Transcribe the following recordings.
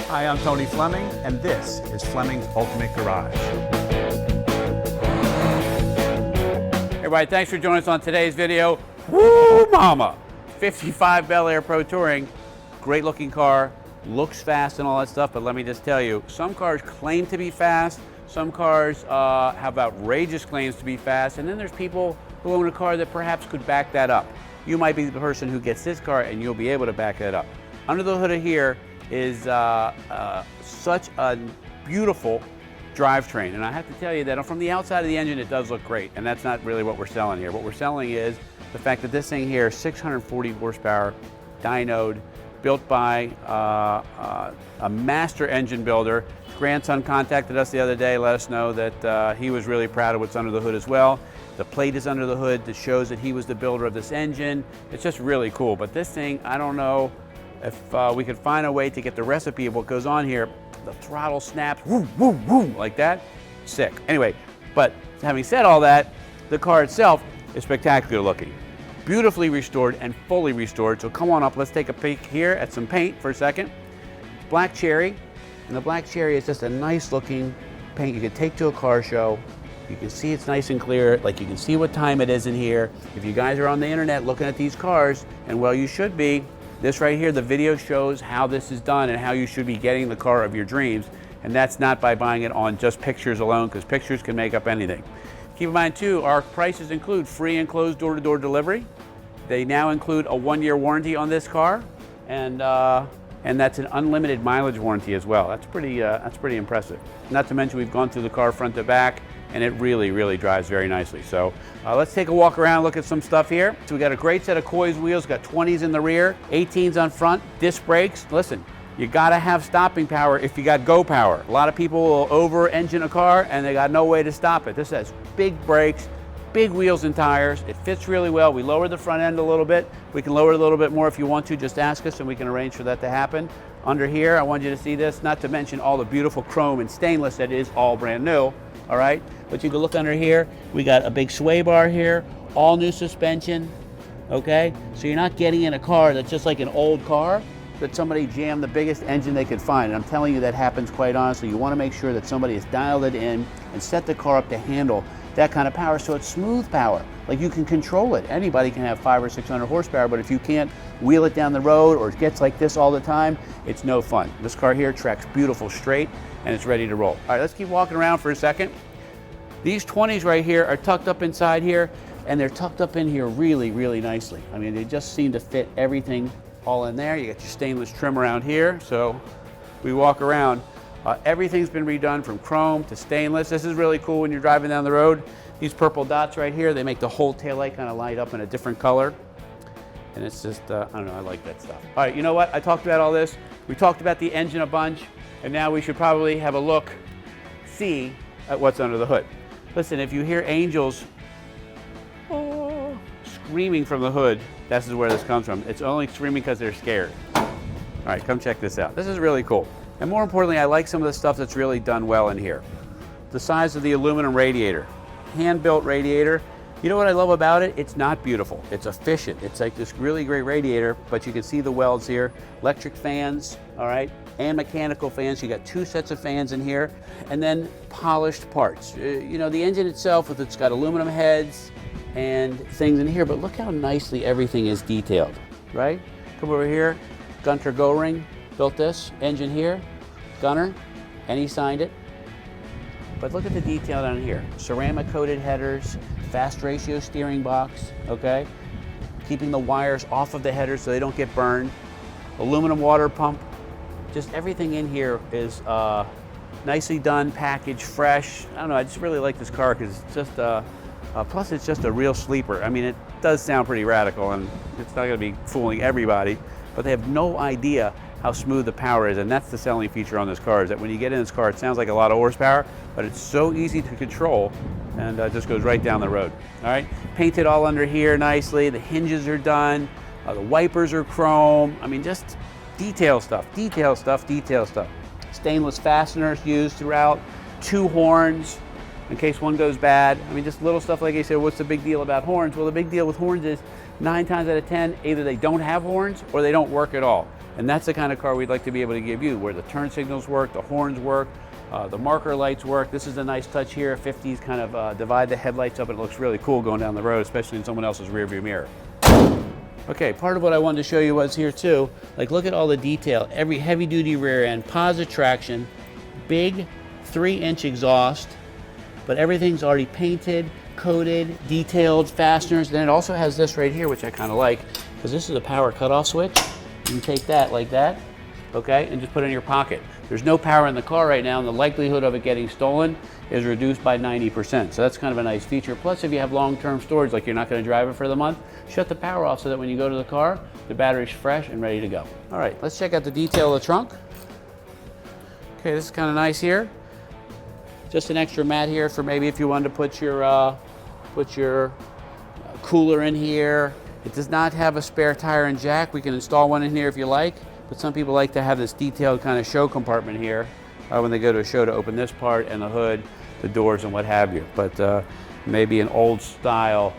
Hi, I'm Tony Fleming, and this is Fleming's Ultimate Garage. Hey everybody, thanks for joining us on today's video. Woo mama! 55 Belair Pro Touring, great looking car, looks fast and all that stuff, but let me just tell you, some cars claim to be fast, some cars have outrageous claims to be fast, and then there's people who own a car that perhaps could back that up. You might be the person who gets this car and you'll be able to back that up. Under the hood of here is such a beautiful drivetrain, and I have to tell you that from the outside of the engine it does look great, and that's not really what we're selling here. What we're selling is the fact that this thing here, 640 horsepower, dynoed, built by a master engine builder. His grandson contacted us the other day, let us know that he was really proud of what's under the hood as well. The plate is under the hood that shows that he was the builder of this engine. It's just really cool, but this thing, I don't know if we could find a way to get the recipe of what goes on here. The throttle snaps, woo, woo, woo, like that. Sick. Anyway, but having said all that, the car itself is spectacular looking. Beautifully restored and fully restored. So come on up, let's take a peek here at some paint for a second. Black cherry, and the black cherry is just a nice looking paint you could take to a car show. You can see it's nice and clear, like you can see what time it is in here. If you guys are on the internet looking at these cars, and well, you should be, this right here, the video shows how this is done and how you should be getting the car of your dreams. And that's not by buying it on just pictures alone, because pictures can make up anything. Keep in mind too, our prices include free and closed door-to-door delivery. They now include a 1-year warranty on this car, and that's an unlimited mileage warranty as well. That's pretty impressive. Not to mention we've gone through the car front to back, and it really, really drives very nicely. So let's take a walk around, look at some stuff here. So we got a great set of Coys wheels, got 20s in the rear, 18s on front, disc brakes. Listen, you gotta have stopping power if you got go power. A lot of people will over-engine a car and they got no way to stop it. This has big brakes, big wheels and tires. It fits really well. We lowered the front end a little bit. We can lower it a little bit more if you want to. Just ask us and we can arrange for that to happen. Under here, I want you to see this, not to mention all the beautiful chrome and stainless that is all brand new, all right? But you can look under here. We got a big sway bar here, all new suspension, okay? So you're not getting in a car that's just like an old car that somebody jammed the biggest engine they could find. And I'm telling you that happens quite honestly. You want to make sure that somebody has dialed it in and set the car up to handle that kind of power, so it's smooth power. Like you can control it. Anybody can have 500 or 600 horsepower, but if you can't wheel it down the road or it gets like this all the time, it's no fun. This car here tracks beautiful straight and it's ready to roll. All right, let's keep walking around for a second. These 20s right here are tucked up inside here, and they're tucked up in here really, really nicely. I mean, they just seem to fit everything all in there. You got your stainless trim around here, so we walk around. Everything's been redone from chrome to stainless. This is really cool when you're driving down the road. These purple dots right here, they make the whole taillight kind of light up in a different color. And it's just, I don't know, I like that stuff. All right, you know what? I talked about all this. We talked about the engine a bunch, and now we should probably have a look, see at what's under the hood. Listen, if you hear angels screaming from the hood, this is where this comes from. It's only screaming because they're scared. All right, come check this out. This is really cool. And more importantly, I like some of the stuff that's really done well in here. The size of the aluminum radiator, hand-built radiator. You know what I love about it? It's not beautiful. It's efficient. It's like this really great radiator, but you can see the welds here. Electric fans, all right, and mechanical fans. You got 2 sets of fans in here, and then polished parts. You know, the engine itself, it's got aluminum heads and things in here, but look how nicely everything is detailed, right? Come over here, Gunther Guering built this engine here, Gunther, and he signed it. But look at the detail down here. Ceramic coated headers, fast ratio steering box, okay? Keeping the wires off of the headers so they don't get burned. Aluminum water pump. Just everything in here is nicely done, packaged, fresh. I don't know, I just really like this car because it's just, plus it's just a real sleeper. I mean, it does sound pretty radical and it's not gonna be fooling everybody, but they have no idea how smooth the power is, and that's the selling feature on this car, is that when you get in this car, it sounds like a lot of horsepower, but it's so easy to control and just goes right down the road. All right, painted all under here nicely. The hinges are done. The wipers are chrome. I mean, just detail stuff, detail stuff, detail stuff. Stainless fasteners used throughout. 2 horns in case one goes bad. I mean, just little stuff like I said, what's the big deal about horns? Well, the big deal with horns is 9 times out of 10, either they don't have horns or they don't work at all. And that's the kind of car we'd like to be able to give you, where the turn signals work, the horns work, the marker lights work. This is a nice touch here. 50s kind of divide the headlights up, and it looks really cool going down the road, especially in someone else's rearview mirror. Okay, part of what I wanted to show you was here too, like look at all the detail. Every heavy duty rear end, Posi-Traction, big 3-inch exhaust, but everything's already painted, coated, detailed, fasteners. Then it also has this right here, which I kind of like, because this is a power cutoff switch. You can take that like that, okay, and just put it in your pocket. There's no power in the car right now, and the likelihood of it getting stolen is reduced by 90%. So that's kind of a nice feature. Plus, if you have long-term storage, like you're not going to drive it for the month, shut the power off so that when you go to the car, the battery's fresh and ready to go. All right, let's check out the detail of the trunk. Okay, this is kind of nice here. Just an extra mat here for maybe if you wanted to put your cooler in here. It does not have a spare tire and jack. We can install one in here if you like, but some people like to have this detailed kind of show compartment here when they go to a show, to open this part and the hood, the doors, and what have you. But maybe an old style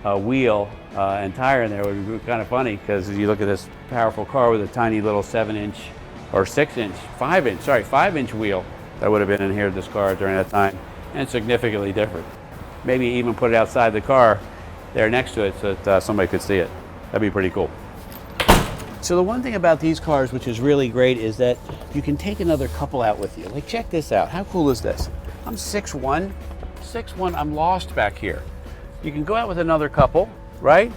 wheel and tire in there would be kind of funny, because if you look at this powerful car with a tiny little 7-inch or 6-inch, 5-inch wheel that would have been in here, this car during that time, and significantly different. Maybe even put it outside the car there next to it so that somebody could see it. That'd be pretty cool. So the one thing about these cars, which is really great, is that you can take another couple out with you. Like, check this out. How cool is this? I'm 6'1", I'm lost back here. You can go out with another couple, right?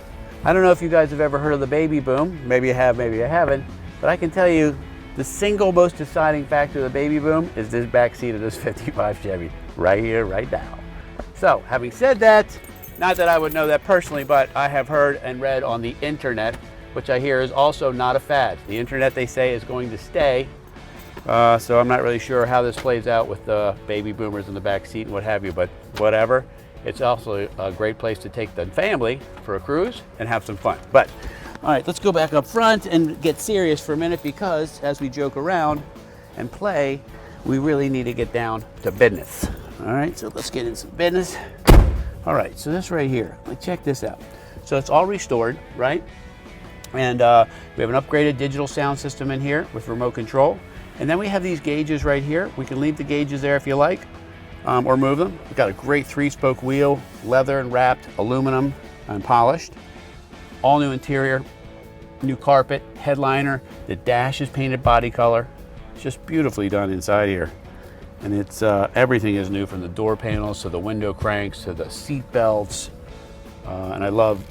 I don't know if you guys have ever heard of the baby boom. Maybe you have, maybe you haven't. But I can tell you, the single most deciding factor of the baby boom is this back seat of this 55 Chevy. Right here, right now. So, having said that, not that I would know that personally, but I have heard and read on the internet, which I hear is also not a fad. The internet, they say, is going to stay. So I'm not really sure how this plays out with the baby boomers in the back seat and what have you, but whatever. It's also a great place to take the family for a cruise and have some fun. But, all right, let's go back up front and get serious for a minute, because as we joke around and play, we really need to get down to business. All right, so let's get in some business. All right, so this right here, like, check this out. So it's all restored, right? And we have an upgraded digital sound system in here with remote control. And then we have these gauges right here. We can leave the gauges there if you like, or move them. We've got a great 3-spoke wheel, leather and wrapped, aluminum and polished. All new interior, new carpet, headliner. The dash is painted body color. It's just beautifully done inside here. And it's everything is new, from the door panels to the window cranks to the seat belts. And I love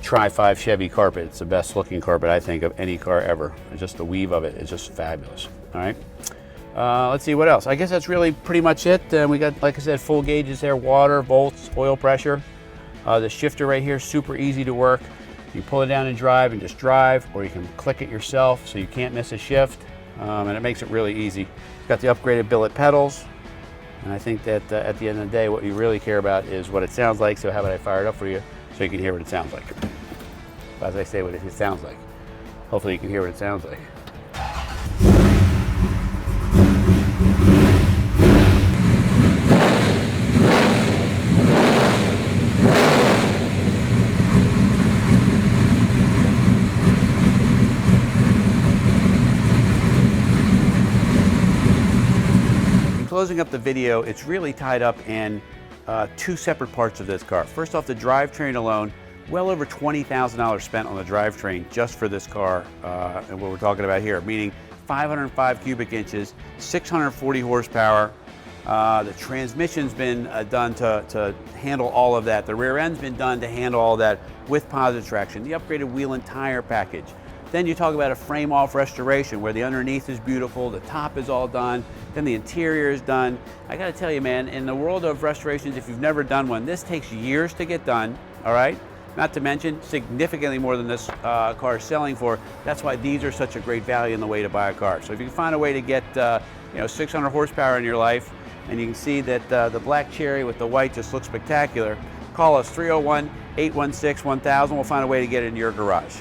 Tri-5 Chevy carpet. It's the best looking carpet, I think, of any car ever. Just the weave of it is just fabulous. All right. Let's see what else. I guess that's really pretty much it. We got, like I said, full gauges there, water, volts, oil pressure. The shifter right here, super easy to work. You pull it down and drive, or you can click it yourself so you can't miss a shift. And it makes it really easy. Got the upgraded billet pedals, and I think that at the end of the day, what you really care about is what it sounds like. So how about I fire it up for you so you can hear what it sounds like. As I say, what it sounds like. Hopefully you can hear what it sounds like. Closing up the video, it's really tied up in two separate parts of this car. First off, the drivetrain alone, well over $20,000 spent on the drivetrain just for this car, and what we're talking about here, meaning 505 cubic inches, 640 horsepower. The transmission's been done to handle all of that. The rear end's been done to handle all that with Posi-Traction, the upgraded wheel and tire package. Then you talk about a frame-off restoration where the underneath is beautiful, the top is all done, then the interior is done. I gotta tell you, man, in the world of restorations, if you've never done one, this takes years to get done, all right? Not to mention, significantly more than this car is selling for. That's why these are such a great value in the way to buy a car. So if you can find a way to get 600 horsepower in your life, and you can see that the black cherry with the white just looks spectacular, call us 301-816-1000. We'll find a way to get it in your garage.